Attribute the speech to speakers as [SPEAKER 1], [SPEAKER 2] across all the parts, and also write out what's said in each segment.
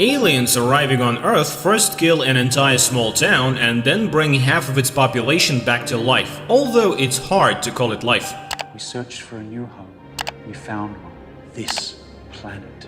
[SPEAKER 1] Aliens arriving on Earth first kill an entire small town and then bring half of its population back to life, although it's hard to call it life.
[SPEAKER 2] We searched for a new home. We found one. This planet.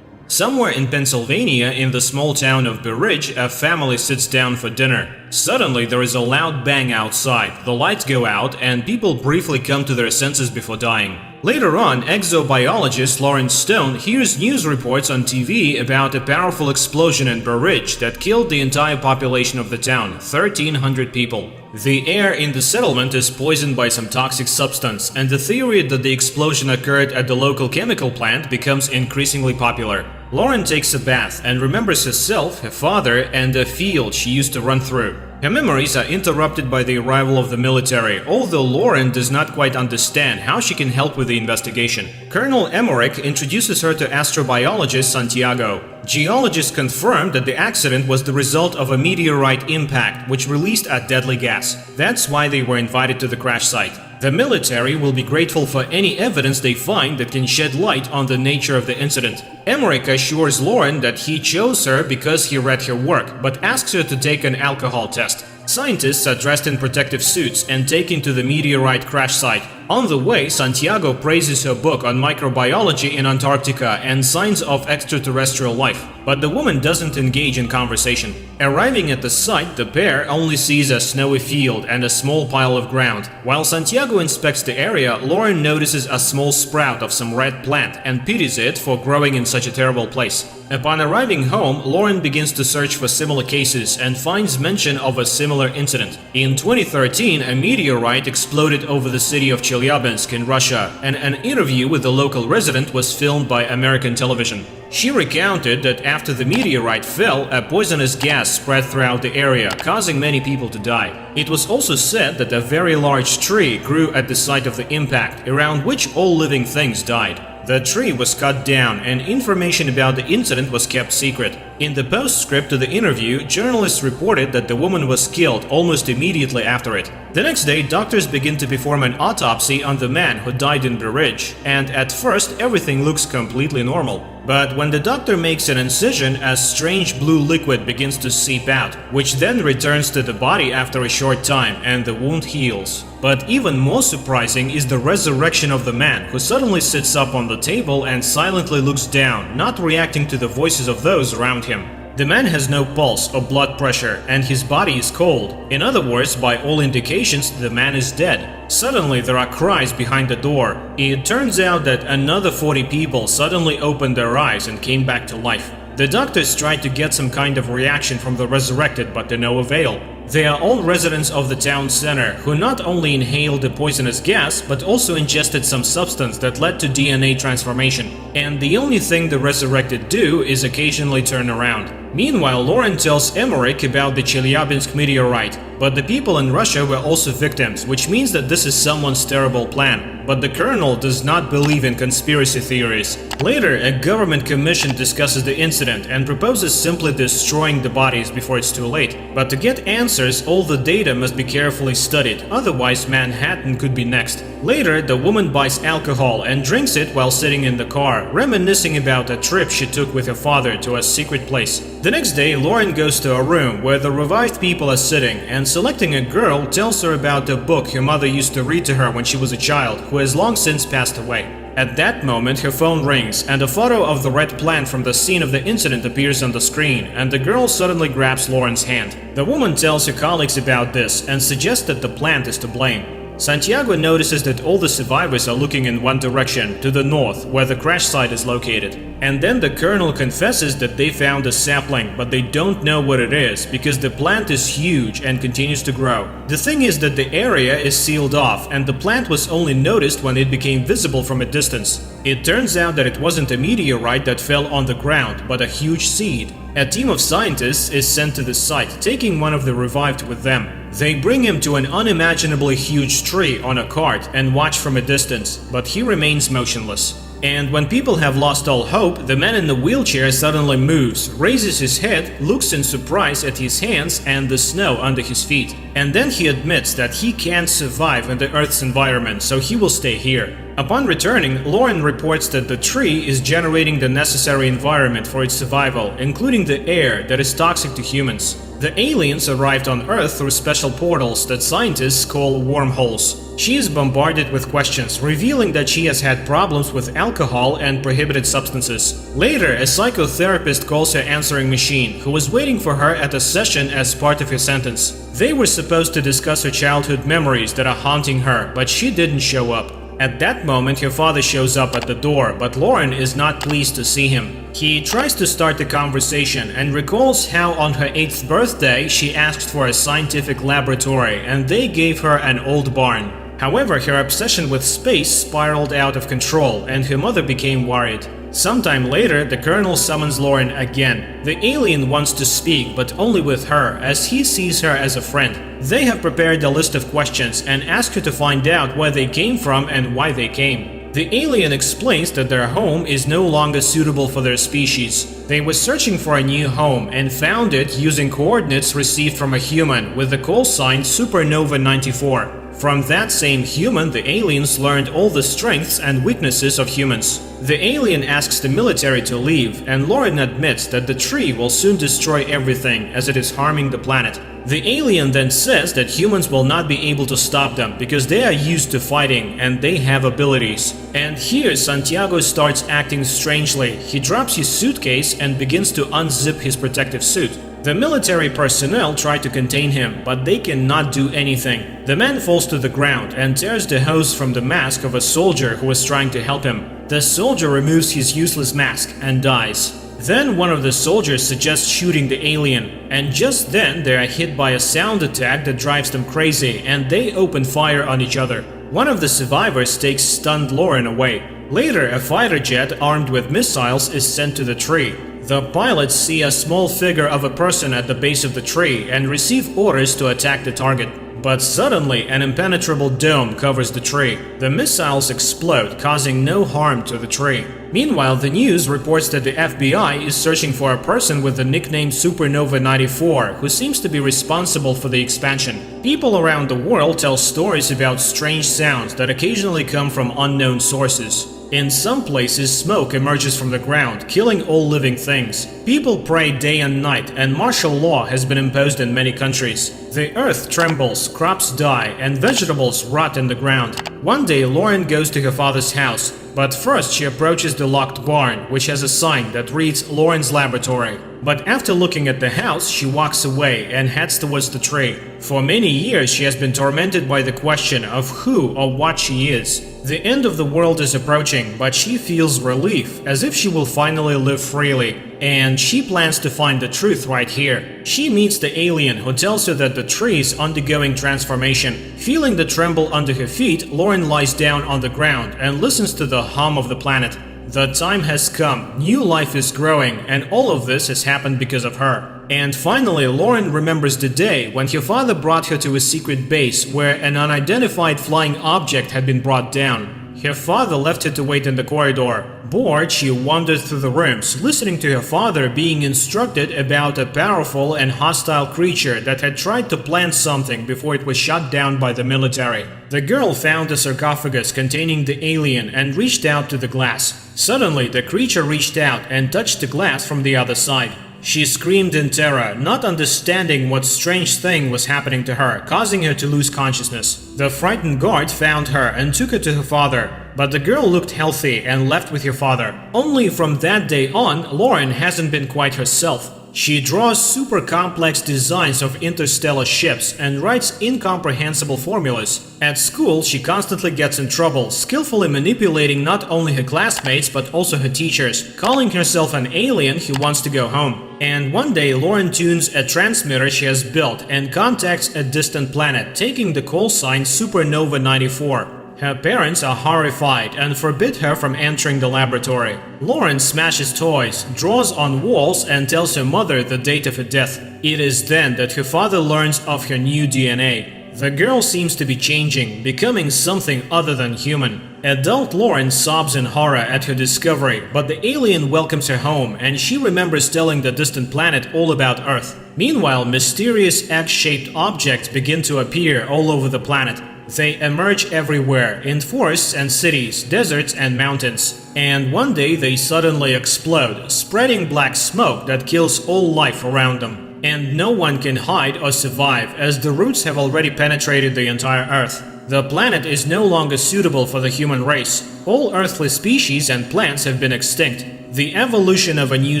[SPEAKER 1] Somewhere in Pennsylvania, in the small town of Berridge, a family sits down for dinner. Suddenly, there is a loud bang outside, the lights go out, and people briefly come to their senses before dying. Later on, exobiologist Lawrence Stone hears news reports on TV about a powerful explosion in Berridge that killed the entire population of the town, 1,300 people. The air in the settlement is poisoned by some toxic substance, and the theory that the explosion occurred at the local chemical plant becomes increasingly popular. Lauren takes a bath and remembers herself, her father, and a field she used to run through. Her memories are interrupted by the arrival of the military, although Lauren does not quite understand how she can help with the investigation. Colonel Emmerich introduces her to astrobiologist Santiago. Geologists confirmed that the accident was the result of a meteorite impact, which released a deadly gas. That's why they were invited to the crash site. The military will be grateful for any evidence they find that can shed light on the nature of the incident. Emmerich assures Lauren that he chose her because he read her work, but asks her to take an alcohol test. Scientists are dressed in protective suits and taken to the meteorite crash site. On the way, Santiago praises her book on microbiology in Antarctica and signs of extraterrestrial life, but the woman doesn't engage in conversation. Arriving at the site, the pair only sees a snowy field and a small pile of ground. While Santiago inspects the area, Lauren notices a small sprout of some red plant and pities it for growing in such a terrible place. Upon arriving home, Lauren begins to search for similar cases and finds mention of a similar incident. In 2013, a meteorite exploded over the city of Chelyabinsk in Russia, and an interview with the local resident was filmed by American television. She recounted that after the meteorite fell, a poisonous gas spread throughout the area, causing many people to die. It was also said that a very large tree grew at the site of the impact, around which all living things died. The tree was cut down, and information about the incident was kept secret. In the postscript to the interview, journalists reported that the woman was killed almost immediately after it. The next day, doctors begin to perform an autopsy on the man who died in Berridge, and at first everything looks completely normal. But when the doctor makes an incision, a strange blue liquid begins to seep out, which then returns to the body after a short time, and the wound heals. But even more surprising is the resurrection of the man, who suddenly sits up on the table and silently looks down, not reacting to the voices of those around him. The man has no pulse or blood pressure, and his body is cold. In other words, by all indications, the man is dead. Suddenly, there are cries behind the door. It turns out that another 40 people suddenly opened their eyes and came back to life. The doctors tried to get some kind of reaction from the resurrected, but to no avail. They are all residents of the town center, who not only inhaled the poisonous gas, but also ingested some substance that led to DNA transformation. And the only thing the resurrected do is occasionally turn around. Meanwhile, Lauren tells Emmerich about the Chelyabinsk meteorite, but the people in Russia were also victims, which means that this is someone's terrible plan. But the colonel does not believe in conspiracy theories. Later, a government commission discusses the incident and proposes simply destroying the bodies before it's too late. But to get answers, all the data must be carefully studied, otherwise Manhattan could be next. Later, the woman buys alcohol and drinks it while sitting in the car, reminiscing about a trip she took with her father to a secret place. The next day, Lauren goes to a room where the revived people are sitting, and selecting a girl tells her about a book her mother used to read to her when she was a child, who has long since passed away. At that moment, her phone rings, and a photo of the red plant from the scene of the incident appears on the screen, and the girl suddenly grabs Lauren's hand. The woman tells her colleagues about this and suggests that the plant is to blame. Santiago notices that all the survivors are looking in one direction, to the north, where the crash site is located. And then the colonel confesses that they found a sapling, but they don't know what it is, because the plant is huge and continues to grow. The thing is that the area is sealed off, and the plant was only noticed when it became visible from a distance. It turns out that it wasn't a meteorite that fell on the ground, but a huge seed. A team of scientists is sent to the site, taking one of the revived with them. They bring him to an unimaginably huge tree on a cart and watch from a distance, but he remains motionless. And when people have lost all hope, the man in the wheelchair suddenly moves, raises his head, looks in surprise at his hands and the snow under his feet. And then he admits that he can't survive in the Earth's environment, so he will stay here. Upon returning, Lauren reports that the tree is generating the necessary environment for its survival, including the air that is toxic to humans. The aliens arrived on Earth through special portals that scientists call wormholes. She is bombarded with questions, revealing that she has had problems with alcohol and prohibited substances. Later, a psychotherapist calls her answering machine, who was waiting for her at a session as part of her sentence. They were supposed to discuss her childhood memories that are haunting her, but she didn't show up. At that moment, her father shows up at the door, but Lauren is not pleased to see him. He tries to start the conversation and recalls how on her 8th birthday she asked for a scientific laboratory and they gave her an old barn. However, her obsession with space spiraled out of control and her mother became worried. Sometime later, the Colonel summons Lauren again. The alien wants to speak, but only with her, as he sees her as a friend. They have prepared a list of questions and ask her to find out where they came from and why they came. The alien explains that their home is no longer suitable for their species. They were searching for a new home and found it using coordinates received from a human with the call sign Supernova 94. From that same human, the aliens learned all the strengths and weaknesses of humans. The alien asks the military to leave, and Lauren admits that the tree will soon destroy everything as it is harming the planet. The alien then says that humans will not be able to stop them because they are used to fighting and they have abilities. And here Santiago starts acting strangely. He drops his suitcase and begins to unzip his protective suit. The military personnel try to contain him, but they cannot do anything. The man falls to the ground and tears the hose from the mask of a soldier who was trying to help him. The soldier removes his useless mask and dies. Then one of the soldiers suggests shooting the alien, and just then they are hit by a sound attack that drives them crazy and they open fire on each other. One of the survivors takes stunned Lauren away. Later, a fighter jet armed with missiles is sent to the tree. The pilots see a small figure of a person at the base of the tree and receive orders to attack the target. But suddenly, an impenetrable dome covers the tree. The missiles explode, causing no harm to the tree. Meanwhile, the news reports that the FBI is searching for a person with the nickname Supernova 94, who seems to be responsible for the expansion. People around the world tell stories about strange sounds that occasionally come from unknown sources. In some places, smoke emerges from the ground, killing all living things. People pray day and night, and martial law has been imposed in many countries. The earth trembles, crops die, and vegetables rot in the ground. One day, Lauren goes to her father's house, but first she approaches the locked barn, which has a sign that reads Lauren's Laboratory. But after looking at the house, she walks away and heads towards the tree. For many years, she has been tormented by the question of who or what she is. The end of the world is approaching, but she feels relief, as if she will finally live freely. And she plans to find the truth right here. She meets the alien, who tells her that the tree is undergoing transformation. Feeling the tremble under her feet, Lauren lies down on the ground and listens to the hum of the planet. The time has come, new life is growing, and all of this has happened because of her. And finally, Lauren remembers the day when her father brought her to a secret base where an unidentified flying object had been brought down. Her father left her to wait in the corridor. Bored, she wandered through the rooms, listening to her father being instructed about a powerful and hostile creature that had tried to plant something before it was shot down by the military. The girl found a sarcophagus containing the alien and reached out to the glass. Suddenly, the creature reached out and touched the glass from the other side. She screamed in terror, not understanding what strange thing was happening to her, causing her to lose consciousness. The frightened guard found her and took her to her father, but the girl looked healthy and left with her father. Only from that day on, Lauren hasn't been quite herself. She draws super complex designs of interstellar ships and writes incomprehensible formulas. At school, she constantly gets in trouble, skillfully manipulating not only her classmates but also her teachers, calling herself an alien who wants to go home. And one day, Lauren tunes a transmitter she has built and contacts a distant planet, taking the call sign Supernova 94. Her parents are horrified and forbid her from entering the laboratory. Lauren smashes toys, draws on walls, and tells her mother the date of her death. It is then that her father learns of her new DNA. The girl seems to be changing, becoming something other than human. Adult Lauren sobs in horror at her discovery, but the alien welcomes her home and she remembers telling the distant planet all about Earth. Meanwhile, mysterious egg-shaped objects begin to appear all over the planet. They emerge everywhere, in forests and cities, deserts and mountains. And one day they suddenly explode, spreading black smoke that kills all life around them. And no one can hide or survive, as the roots have already penetrated the entire Earth. The planet is no longer suitable for the human race. All earthly species and plants have been extinct. The evolution of a new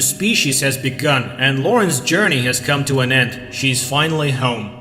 [SPEAKER 1] species has begun, and Lauren's journey has come to an end. She's finally home.